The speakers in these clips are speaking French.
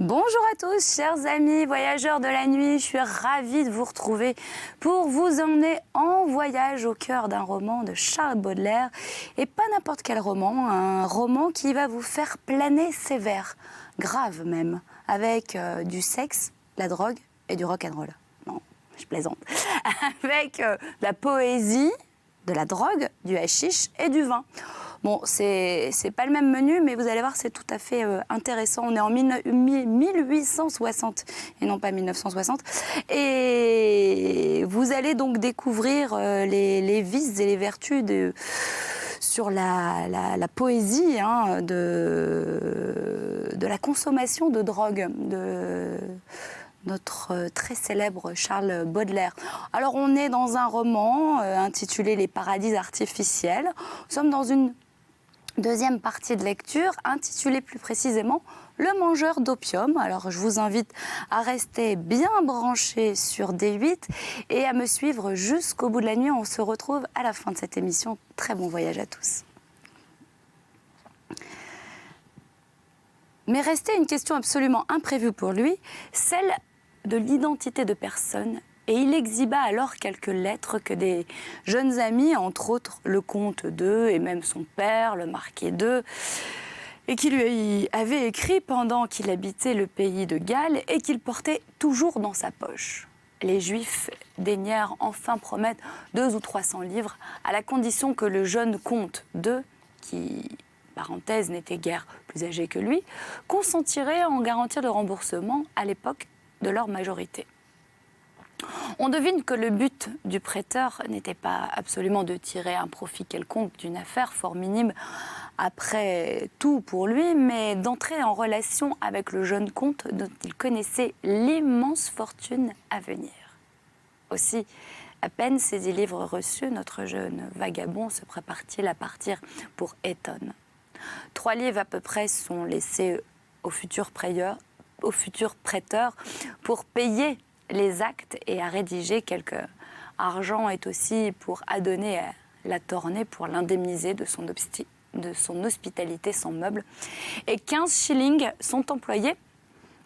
Bonjour à tous, chers amis voyageurs de la nuit. Je suis ravie de vous retrouver pour vous emmener en voyage au cœur d'un roman de Charles Baudelaire. Et pas n'importe quel roman, un roman qui va vous faire planer sévère, grave même, avec du sexe, de la drogue et du rock'n'roll. Non, je plaisante. Avec de la poésie, de la drogue, du hashish et du vin. Bon, c'est pas le même menu, mais vous allez voir, c'est tout à fait intéressant. On est en 1860 et non pas 1960. Et vous allez donc découvrir les vices et les vertus sur la poésie de la consommation de drogue, de notre très célèbre Charles Baudelaire. Alors, on est dans un roman intitulé « Les paradis artificiels ». Nous sommes dans une deuxième partie de lecture, intitulée plus précisément « Le mangeur d'opium ». Alors, je vous invite à rester bien branchés sur D8 et à me suivre jusqu'au bout de la nuit. On se retrouve à la fin de cette émission. Très bon voyage à tous. Mais restait une question absolument imprévue pour lui, celle de l'identité de personne. Et il exhiba alors quelques lettres que des jeunes amis, entre autres le comte d'Eu et même son père, le marquis d'Eu, et qui lui avait écrit pendant qu'il habitait le pays de Galles et qu'il portait toujours dans sa poche. Les Juifs daignèrent enfin promettre 200 ou 300 livres, à la condition que le jeune comte d'Eu, qui, parenthèse, n'était guère plus âgé que lui, consentirait à en garantir le remboursement à l'époque de leur majorité. On devine que le but du prêteur n'était pas absolument de tirer un profit quelconque d'une affaire fort minime après tout pour lui, mais d'entrer en relation avec le jeune comte dont il connaissait l'immense fortune à venir. Aussi, à peine ces 10 livres reçus, notre jeune vagabond se prépare-t-il à partir pour Eton. 3 livres à peu près sont laissés au futur prêteur pour payer les actes et à rédiger quelque argent est aussi pour adonner à la Tournée pour l'indemniser de son hospitalité sans meuble. Et 15 shillings sont employés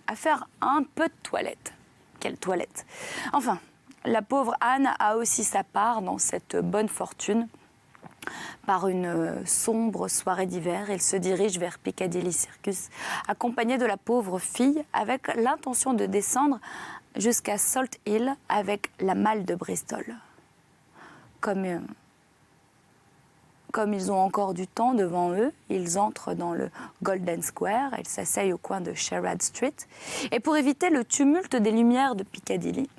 à faire un peu de toilette. Quelle toilette! Enfin, la pauvre Anne a aussi sa part dans cette bonne fortune. Par une sombre soirée d'hiver, il se dirige vers Piccadilly Circus, accompagné de la pauvre fille, avec l'intention de descendre jusqu'à Salt Hill avec la malle de Bristol. Comme ils ont encore du temps devant eux, ils entrent dans le Golden Square, ils s'asseyent au coin de Sherrard Street. Et pour éviter le tumulte des lumières de Piccadilly,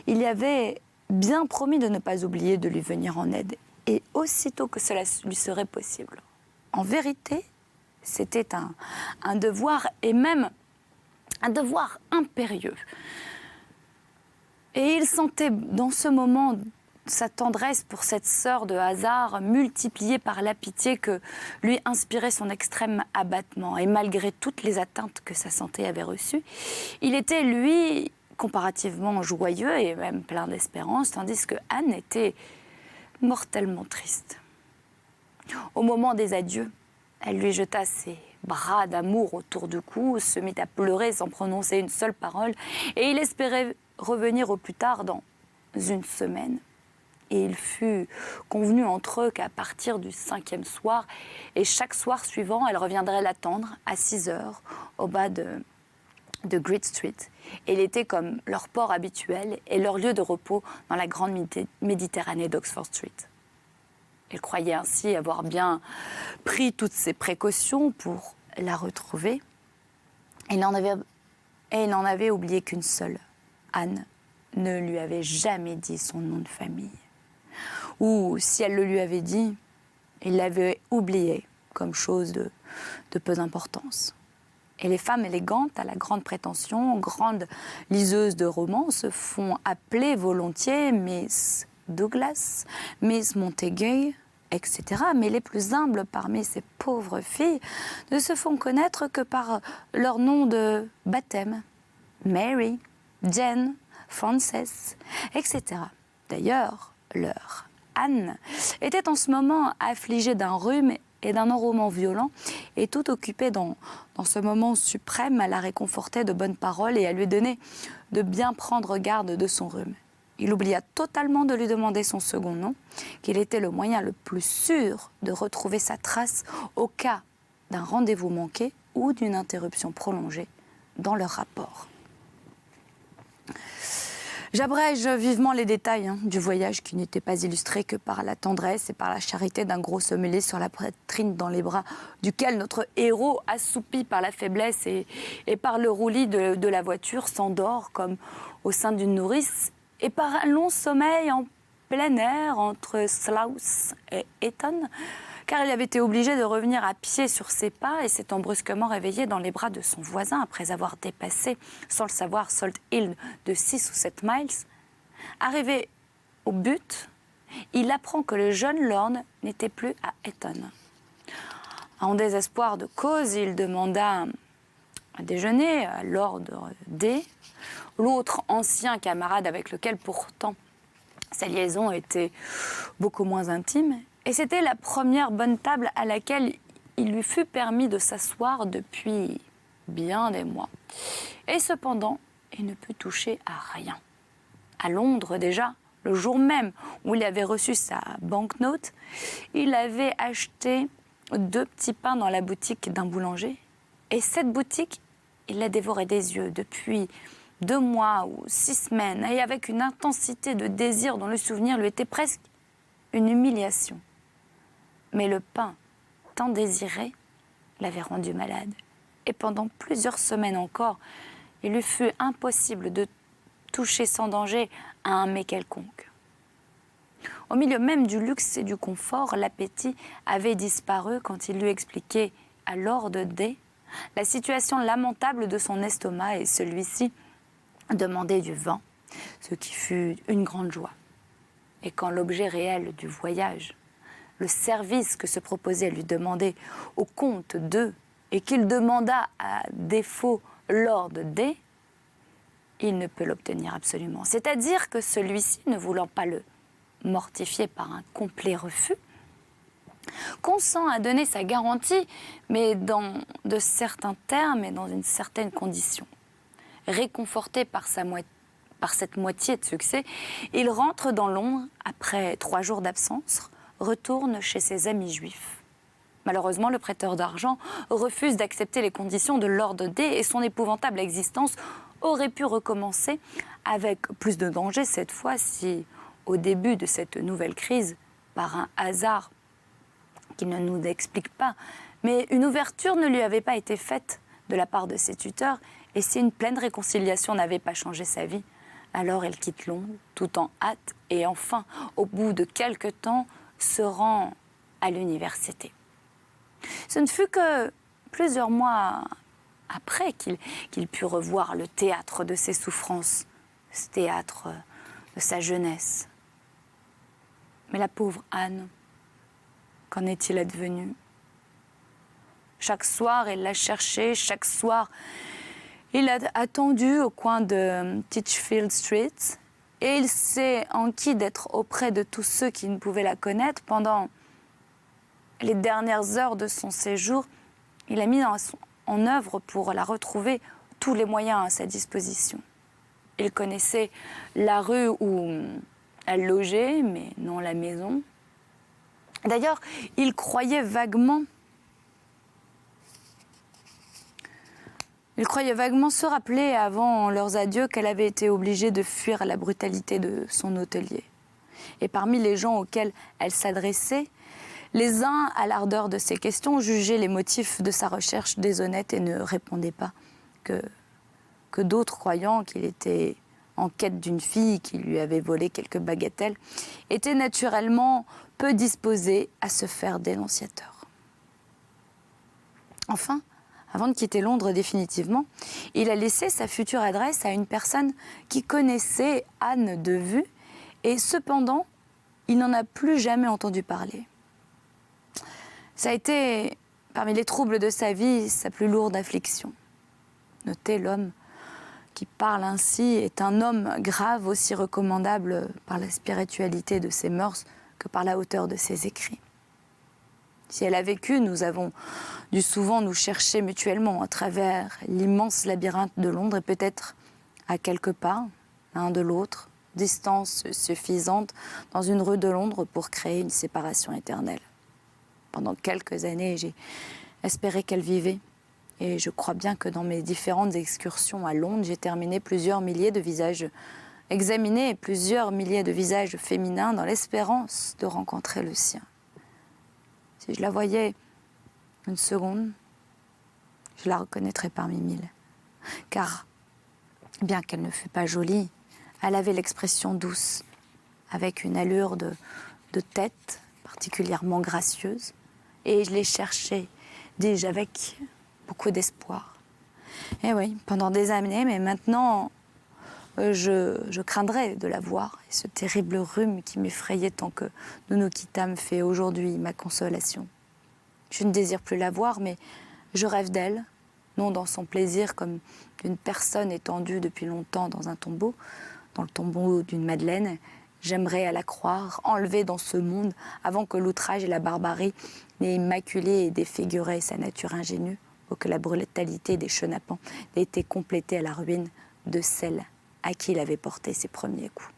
il y avait bien promis de ne pas oublier de lui venir en aide, et aussitôt que cela lui serait possible. En vérité, c'était un devoir, et même un devoir impérieux. Et il sentait dans ce moment sa tendresse pour cette sœur de hasard multipliée par la pitié que lui inspirait son extrême abattement. Et malgré toutes les atteintes que sa santé avait reçues, il était, lui, comparativement joyeux et même plein d'espérance, tandis que Anne était mortellement triste. Au moment des adieux, elle lui jeta ses bras d'amour autour du cou, se mit à pleurer sans prononcer une seule parole, et il espérait revenir au plus tard dans une semaine. Et il fut convenu entre eux qu'à partir du 5e soir, et chaque soir suivant, elle reviendrait l'attendre à 6 heures au bas de Great Street. Et il était comme leur port habituel et leur lieu de repos dans la grande Méditerranée d'Oxford Street. Il croyait ainsi avoir bien pris toutes ses précautions pour la retrouver. Et il n'en avait oublié qu'une seule. Anne ne lui avait jamais dit son nom de famille. Ou si elle le lui avait dit, il l'avait oublié comme chose de peu d'importance. Et les femmes élégantes à la grande prétention, grandes liseuses de romans, se font appeler volontiers Miss Douglas, Miss Montague, etc. Mais les plus humbles parmi ces pauvres filles ne se font connaître que par leur nom de baptême, Mary, Jane, Frances, etc. D'ailleurs, leur Anne était en ce moment affligée d'un rhume et d'un enrouement violent, et tout occupé dans ce moment suprême à la réconforter de bonnes paroles et à lui donner de bien prendre garde de son rhume. Il oublia totalement de lui demander son second nom, qu'il était le moyen le plus sûr de retrouver sa trace au cas d'un rendez-vous manqué ou d'une interruption prolongée dans leur rapport. J'abrège vivement les détails du voyage qui n'était pas illustré que par la tendresse et par la charité d'un gros sommelier sur la poitrine dans les bras duquel notre héros, assoupi par la faiblesse et par le roulis de la voiture, s'endort comme au sein d'une nourrice et par un long sommeil en plein air entre Sluis et Eton, car il avait été obligé de revenir à pied sur ses pas et s'étant brusquement réveillé dans les bras de son voisin après avoir dépassé, sans le savoir, Salt Hill de 6 ou 7 miles. Arrivé au but, il apprend que le jeune lord n'était plus à Eton. En désespoir de cause, il demanda à déjeuner à Lord D, l'autre ancien camarade avec lequel pourtant sa liaison était beaucoup moins intime. Et c'était la première bonne table à laquelle il lui fut permis de s'asseoir depuis bien des mois. Et cependant, il ne put toucher à rien. À Londres déjà, le jour même où il avait reçu sa banknote, il avait acheté 2 petits pains dans la boutique d'un boulanger. Et cette boutique, il la dévorait des yeux depuis 2 mois ou 6 semaines, et avec une intensité de désir dont le souvenir lui était presque une humiliation. Mais le pain, tant désiré, l'avait rendu malade. Et pendant plusieurs semaines encore, il lui fut impossible de toucher sans danger à un mets quelconque. Au milieu même du luxe et du confort, l'appétit avait disparu quand il lui expliquait à Lord D la situation lamentable de son estomac, et celui-ci demandait du vin, ce qui fut une grande joie. Et quand l'objet réel du voyage, le service que se proposait lui demander au comte de, et qu'il demanda à défaut Lord D, il ne peut l'obtenir absolument. C'est-à-dire que celui-ci, ne voulant pas le mortifier par un complet refus, consent à donner sa garantie, mais dans de certains termes et dans une certaine condition. Réconforté par cette moitié de succès, il rentre dans Londres après 3 jours d'absence, retourne chez ses amis juifs. Malheureusement, le prêteur d'argent refuse d'accepter les conditions de Lord D et son épouvantable existence aurait pu recommencer avec plus de danger cette fois si, au début de cette nouvelle crise, par un hasard qui ne nous explique pas, mais une ouverture ne lui avait pas été faite de la part de ses tuteurs, et si une pleine réconciliation n'avait pas changé sa vie, alors elle quitte Londres tout en hâte et enfin, au bout de quelque temps, se rend à l'université. Ce ne fut que plusieurs mois après qu'il put revoir le théâtre de ses souffrances, ce théâtre de sa jeunesse. Mais la pauvre Anne, qu'en est-il advenu? Chaque soir, il l'a cherchée, chaque soir, il l'a attendue au coin de Titchfield Street, et il s'est enquis d'être auprès de tous ceux qui ne pouvaient la connaître. Pendant les dernières heures de son séjour, il a mis en œuvre pour la retrouver tous les moyens à sa disposition. Il connaissait la rue où elle logeait, mais non la maison. D'ailleurs, il croyait vaguement se rappeler avant leurs adieux qu'elle avait été obligée de fuir la brutalité de son hôtelier. Et parmi les gens auxquels elle s'adressait, les uns, à l'ardeur de ses questions, jugeaient les motifs de sa recherche déshonnêtes et ne répondaient pas, que d'autres, croyant qu'il était en quête d'une fille qui lui avait volé quelques bagatelles, étaient naturellement peu disposés à se faire dénonciateurs. Enfin, avant de quitter Londres définitivement, il a laissé sa future adresse à une personne qui connaissait Anne de vue, et cependant, il n'en a plus jamais entendu parler. Ça a été, parmi les troubles de sa vie, sa plus lourde affliction. Notez, l'homme qui parle ainsi est un homme grave, aussi recommandable par la spiritualité de ses mœurs que par la hauteur de ses écrits. Si elle a vécu, nous avons dû souvent nous chercher mutuellement à travers l'immense labyrinthe de Londres et peut-être à quelques pas, l'un de l'autre, distance suffisante dans une rue de Londres pour créer une séparation éternelle. Pendant quelques années, j'ai espéré qu'elle vivait. Et je crois bien que dans mes différentes excursions à Londres, j'ai terminé plusieurs milliers de visages examinés et plusieurs milliers de visages féminins dans l'espérance de rencontrer le sien. Si je la voyais une seconde, je la reconnaîtrais parmi mille. Car, bien qu'elle ne fût pas jolie, elle avait l'expression douce, avec une allure de tête particulièrement gracieuse. Et je l'ai cherchée, dis-je, avec beaucoup d'espoir. Et oui, pendant des années, mais maintenant, je craindrais de la voir. Et ce terrible rhume qui m'effrayait tant que nous nous quittâmes fait aujourd'hui ma consolation. Je ne désire plus la voir, mais je rêve d'elle, non dans son plaisir comme d'une personne étendue depuis longtemps dans un tombeau, dans le tombeau d'une Madeleine. J'aimerais à la croire, enlevée dans ce monde, avant que l'outrage et la barbarie n'aient immaculé et défiguré sa nature ingénue, ou que la brutalité des chenapans n'ait été complétée à la ruine de celle à qui il avait porté ses premiers coups.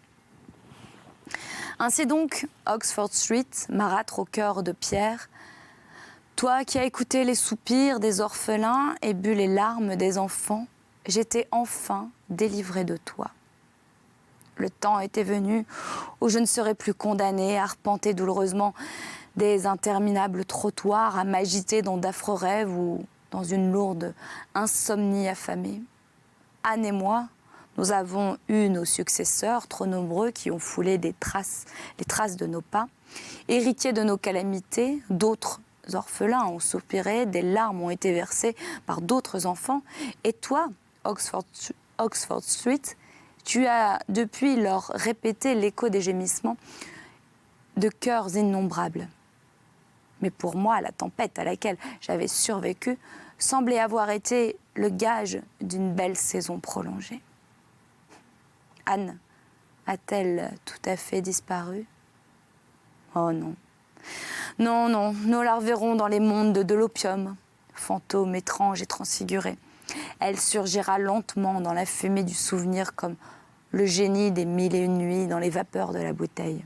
Ainsi donc, Oxford Street, marâtre au cœur de pierre, toi qui as écouté les soupirs des orphelins et bu les larmes des enfants, j'étais enfin délivrée de toi. Le temps était venu où je ne serais plus condamnée à arpenter douloureusement des interminables trottoirs, à m'agiter dans d'affreux rêves ou dans une lourde insomnie affamée. Anne et moi, nous avons eu nos successeurs trop nombreux qui ont foulé les traces de nos pas, héritiers de nos calamités, d'autres orphelins ont soupiré, des larmes ont été versées par d'autres enfants. Et toi, Oxford Street, tu as depuis lors répété l'écho des gémissements de cœurs innombrables. Mais pour moi, la tempête à laquelle j'avais survécu semblait avoir été le gage d'une belle saison prolongée. Anne a-t-elle tout à fait disparu? Oh non. Non, non, nous la reverrons dans les mondes de l'opium, fantôme étrange et transfiguré. Elle surgira lentement dans la fumée du souvenir comme le génie des 1001 nuits dans les vapeurs de la bouteille.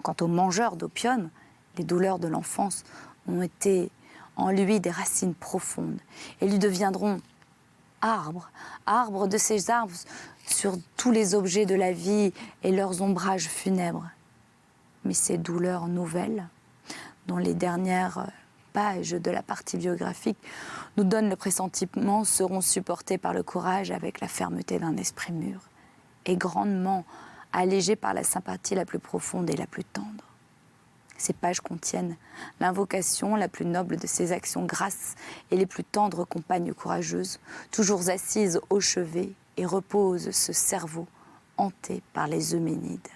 Quant au mangeur d'opium, les douleurs de l'enfance ont été en lui des racines profondes et lui deviendront arbres de ces arbres sur tous les objets de la vie et leurs ombrages funèbres. Mais ces douleurs nouvelles, dont les dernières pages de la partie biographique nous donnent le pressentiment, seront supportées par le courage avec la fermeté d'un esprit mûr et grandement allégées par la sympathie la plus profonde et la plus tendre. Ces pages contiennent l'invocation la plus noble de ses actions grasses et les plus tendres compagnes courageuses, toujours assises au chevet et repose ce cerveau hanté par les Euménides.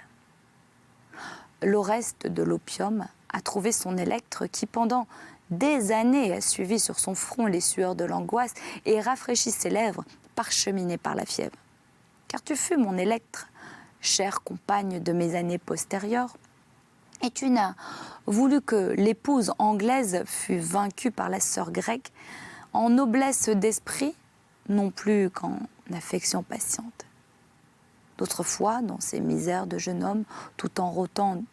L'Oreste de l'opium a trouvé son Électre qui, pendant des années, a suivi sur son front les sueurs de l'angoisse et rafraîchi ses lèvres parcheminées par la fièvre. Car tu fus mon Électre, chère compagne de mes années postérieures, et tu n'as voulu que l'épouse anglaise fût vaincue par la sœur grecque en noblesse d'esprit, non plus qu'en affection patiente. D'autres fois, dans ces misères de jeune homme, tout en rôdant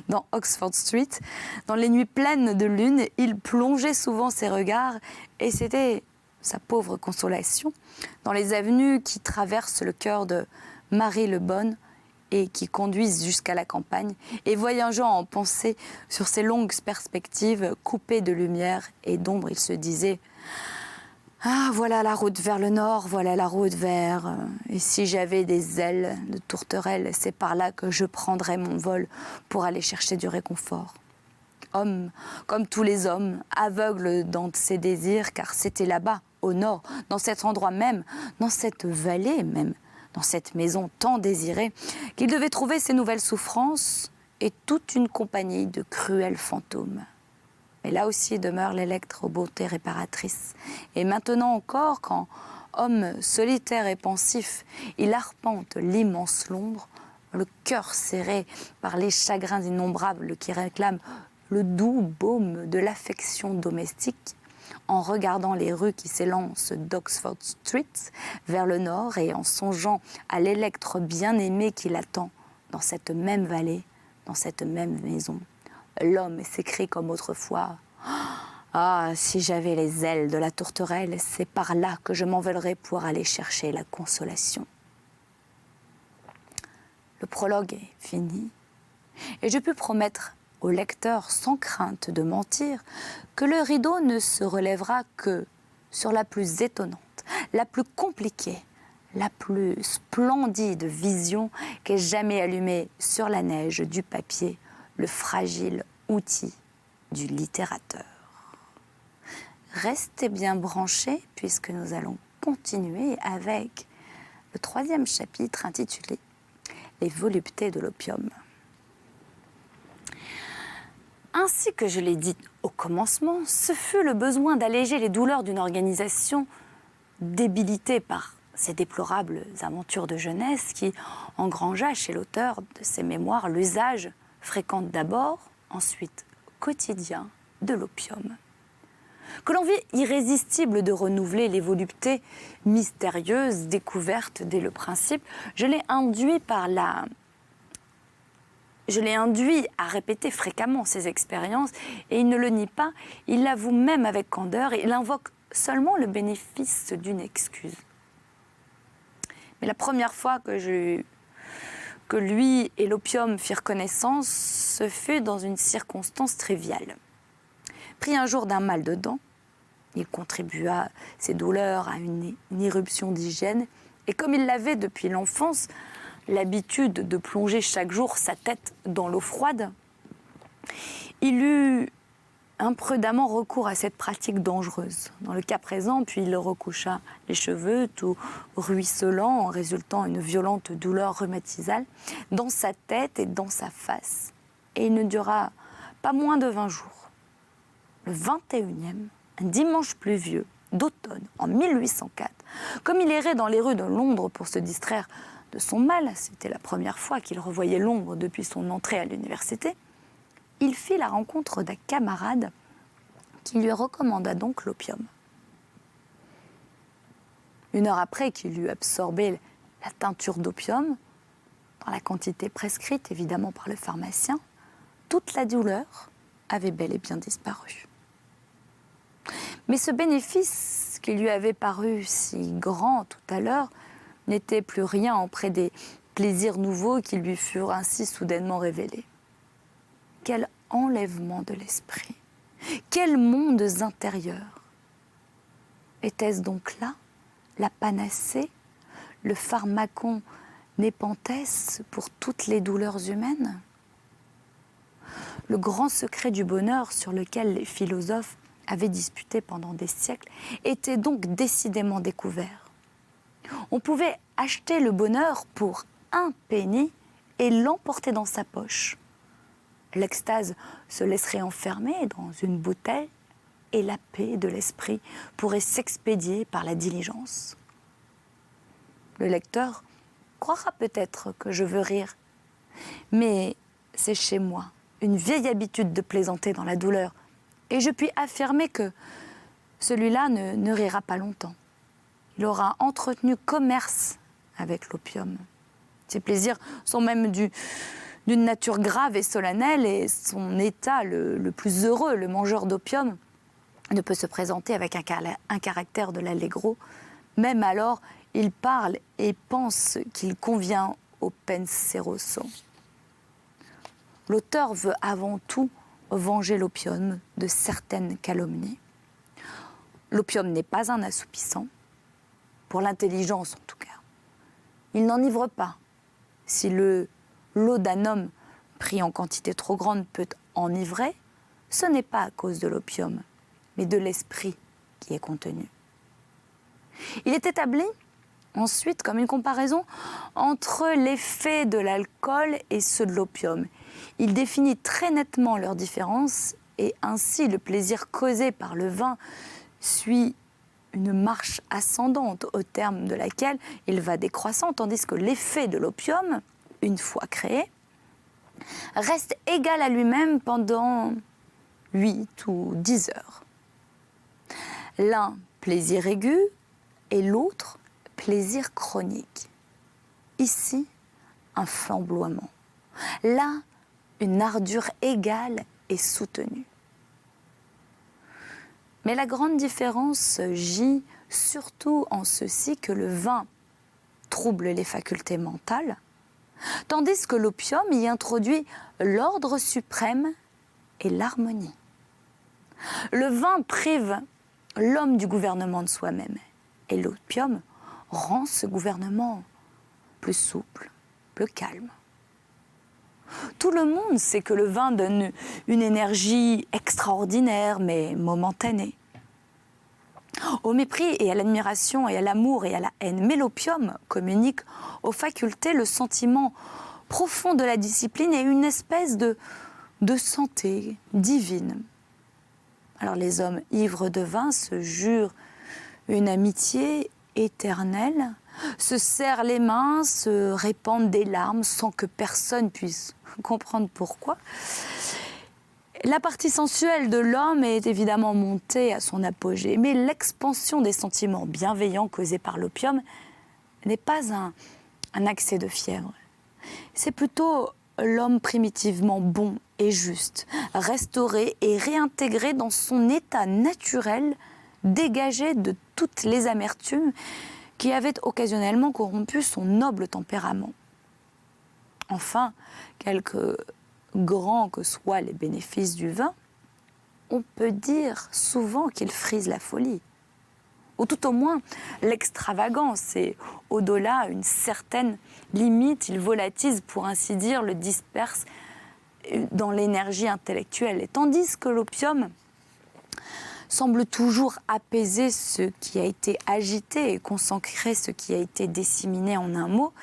dans Oxford Street, dans les nuits pleines de lune, il plongeait souvent ses regards, et c'était sa pauvre consolation, dans les avenues qui traversent le cœur de Marie le Bonne et qui conduisent jusqu'à la campagne, et voyageant en pensée sur ces longues perspectives coupées de lumière et d'ombre, il se disait « Ah, voilà la route vers le nord, voilà la route vers... Et si j'avais des ailes de tourterelle, c'est par là que je prendrais mon vol pour aller chercher du réconfort. » Homme, comme tous les hommes, aveugle dans ses désirs, car c'était là-bas, au nord, dans cet endroit même, dans cette vallée même, dans cette maison tant désirée, qu'il devait trouver ses nouvelles souffrances et toute une compagnie de cruels fantômes. Mais là aussi demeure l'Électre aux beautés réparatrices. Et maintenant encore, quand, homme solitaire et pensif, il arpente l'immense Londres, le cœur serré par les chagrins innombrables qui réclament le doux baume de l'affection domestique, en regardant les rues qui s'élancent d'Oxford Street vers le nord et en songeant à l'électre bien-aimé qui l'attend dans cette même vallée, dans cette même maison, l'homme s'écrie comme autrefois « Ah, si j'avais les ailes de la tourterelle, c'est par là que je m'envolerais pour aller chercher la consolation. » Le prologue est fini et je peux promettre au lecteur, sans crainte de mentir, que le rideau ne se relèvera que sur la plus étonnante, la plus compliquée, la plus splendide vision qu'ait jamais allumée sur la neige du papier le fragile outil du littérateur. Restez bien branchés puisque nous allons continuer avec le 3e chapitre intitulé « Les voluptés de l'opium ». Ainsi que je l'ai dit au commencement, ce fut le besoin d'alléger les douleurs d'une organisation débilitée par ces déplorables aventures de jeunesse qui engrangea chez l'auteur de ces mémoires l'usage fréquent d'abord, ensuite quotidien, de l'opium. Que l'envie irrésistible de renouveler les voluptés mystérieuses découvertes dès le principe, je l'ai induit à répéter fréquemment ces expériences et il ne le nie pas, il l'avoue même avec candeur et il invoque seulement le bénéfice d'une excuse. Mais la première fois que lui et l'opium firent connaissance, ce fut dans une circonstance triviale. Pris un jour d'un mal de dents, il contribua ses douleurs à une irruption d'hygiène et comme il l'avait depuis l'enfance, l'habitude de plonger chaque jour sa tête dans l'eau froide, il eut imprudemment recours à cette pratique dangereuse. Dans le cas présent, puis il recoucha les cheveux, tout ruisselants, en résultant une violente douleur rhumatisale, dans sa tête et dans sa face. Et il ne dura pas moins de 20 jours. Le 21e, un dimanche pluvieux d'automne, en 1804, comme il errait dans les rues de Londres pour se distraire de son mal, c'était la première fois qu'il revoyait Londres depuis son entrée à l'université, il fit la rencontre d'un camarade qui lui recommanda donc l'opium. Une heure après qu'il eut absorbé la teinture d'opium, dans la quantité prescrite évidemment par le pharmacien, toute la douleur avait bel et bien disparu. Mais ce bénéfice qui lui avait paru si grand tout à l'heure n'était plus rien auprès des plaisirs nouveaux qui lui furent ainsi soudainement révélés. Quel enlèvement de l'esprit! Quels mondes intérieurs! Était-ce donc là la panacée, le pharmacon népenthes pour toutes les douleurs humaines? Le grand secret du bonheur sur lequel les philosophes avaient disputé pendant des siècles était donc décidément découvert. On pouvait acheter le bonheur pour 1 penny et l'emporter dans sa poche. L'extase se laisserait enfermer dans une bouteille et la paix de l'esprit pourrait s'expédier par la diligence. Le lecteur croira peut-être que je veux rire, mais c'est chez moi une vieille habitude de plaisanter dans la douleur et je puis affirmer que celui-là ne rira pas longtemps. Il aura entretenu commerce avec l'opium. Ses plaisirs sont même d'une nature grave et solennelle et son état le plus heureux, le mangeur d'opium, ne peut se présenter avec un caractère de l'allegro. Même alors, il parle et pense qu'il convient au penseroso. L'auteur veut avant tout venger l'opium de certaines calomnies. L'opium n'est pas un assoupissant, pour l'intelligence en tout cas. Il n'enivre pas. Si l'eau d'un homme pris en quantité trop grande peut enivrer, ce n'est pas à cause de l'opium, mais de l'esprit qui est contenu. Il est établi ensuite comme une comparaison entre l'effet de l'alcool et ceux de l'opium. Il définit très nettement leur différence et ainsi le plaisir causé par le vin suit une marche ascendante au terme de laquelle il va décroissant, tandis que l'effet de l'opium une fois créé, reste égal à lui-même pendant 8 ou 10 heures. L'un, plaisir aigu, et l'autre, plaisir chronique. Ici, un flamboiement. Là, une ardeur égale et soutenue. Mais la grande différence gît surtout en ceci que le vin trouble les facultés mentales, tandis que l'opium y introduit l'ordre suprême et l'harmonie. Le vin prive l'homme du gouvernement de soi-même, et l'opium rend ce gouvernement plus souple, plus calme. Tout le monde sait que le vin donne une énergie extraordinaire, mais momentanée. Au mépris et à l'admiration et à l'amour et à la haine. Mais l'opium communique aux facultés le sentiment profond de la discipline et une espèce de santé divine. Alors les hommes ivres de vin se jurent une amitié éternelle, se serrent les mains, se répandent des larmes sans que personne puisse comprendre pourquoi. La partie sensuelle de l'homme est évidemment montée à son apogée, mais l'expansion des sentiments bienveillants causés par l'opium n'est pas un accès de fièvre. C'est plutôt l'homme primitivement bon et juste, restauré et réintégré dans son état naturel, dégagé de toutes les amertumes qui avaient occasionnellement corrompu son noble tempérament. Enfin, quelque grands que soient les bénéfices du vin, on peut dire souvent qu'il frise la folie. Ou tout au moins l'extravagance, et au-delà une certaine limite, il volatise, pour ainsi dire, le disperse dans l'énergie intellectuelle. Et tandis que l'opium semble toujours apaiser ce qui a été agité et consacrer ce qui a été disséminé en un mot,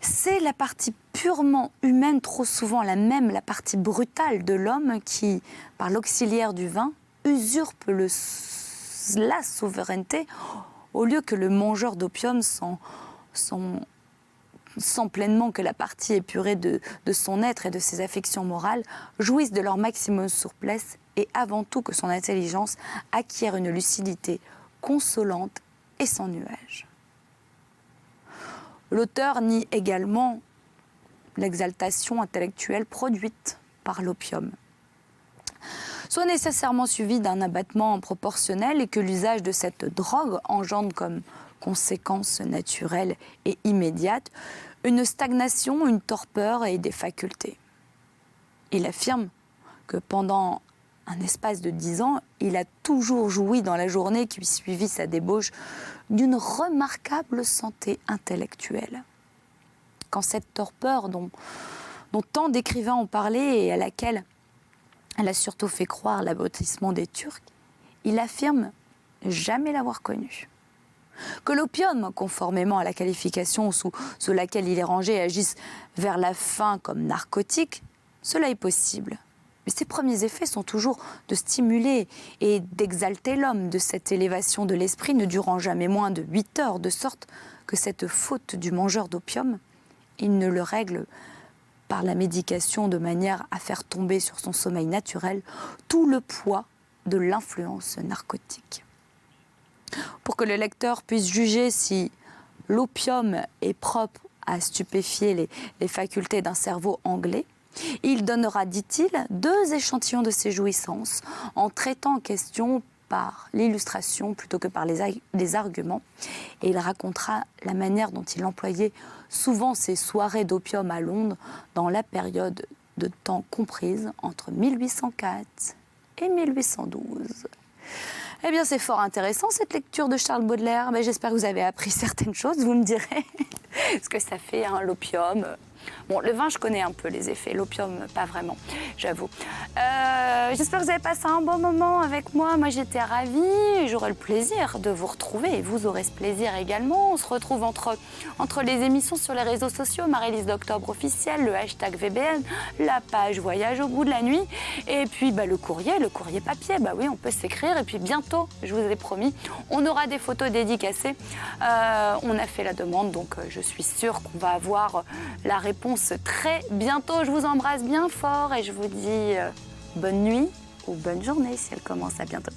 c'est la partie purement humaine, trop souvent la partie brutale de l'homme qui, par l'auxiliaire du vin, usurpe la souveraineté au lieu que le mangeur d'opium sent pleinement que la partie épurée de son être et de ses affections morales jouisse de leur maximum souplesse et avant tout que son intelligence acquiert une lucidité consolante et sans nuage. L'auteur nie également l'exaltation intellectuelle produite par l'opium, soit nécessairement suivie d'un abattement proportionnel et que l'usage de cette drogue engendre comme conséquence naturelle et immédiate une stagnation, une torpeur et des facultés. Il affirme que pendant un espace de 10 ans, il a toujours joui dans la journée qui suivit sa débauche d'une remarquable santé intellectuelle. Quand cette torpeur dont tant d'écrivains ont parlé et à laquelle elle a surtout fait croire l'abrutissement des Turcs, il affirme jamais l'avoir connue. Que l'opium, conformément à la qualification sous laquelle il est rangé, agisse vers la fin comme narcotique, cela est possible. Mais ses premiers effets sont toujours de stimuler et d'exalter l'homme. De cette élévation de l'esprit ne durant jamais moins de 8 heures, de sorte que cette faute du mangeur d'opium, il ne le règle par la médication de manière à faire tomber sur son sommeil naturel tout le poids de l'influence narcotique. Pour que le lecteur puisse juger si l'opium est propre à stupéfier les facultés d'un cerveau anglais, il donnera, dit-il, 2 échantillons de ses jouissances en traitant en question par l'illustration plutôt que par les arguments. Et il racontera la manière dont il employait souvent ses soirées d'opium à Londres dans la période de temps comprise entre 1804 et 1812. Eh bien, c'est fort intéressant cette lecture de Charles Baudelaire. Mais j'espère que vous avez appris certaines choses, vous me direz ce que ça fait, hein, l'opium. Bon, le vin, je connais un peu les effets. L'opium, pas vraiment, j'avoue. J'espère que vous avez passé un bon moment avec moi. Moi, j'étais ravie. J'aurai le plaisir de vous retrouver. Et vous aurez ce plaisir également. On se retrouve entre les émissions sur les réseaux sociaux. Marie-Lise d'Octobre officielle, le hashtag VBN, la page Voyage au bout de la nuit. Et puis, le courrier papier. Oui, on peut s'écrire. Et puis, bientôt, je vous ai promis, on aura des photos dédicacées. On a fait la demande, donc je suis sûre qu'on va avoir la réponse réponse très bientôt. Je vous embrasse bien fort et je vous dis bonne nuit ou bonne journée si elle commence. À bientôt.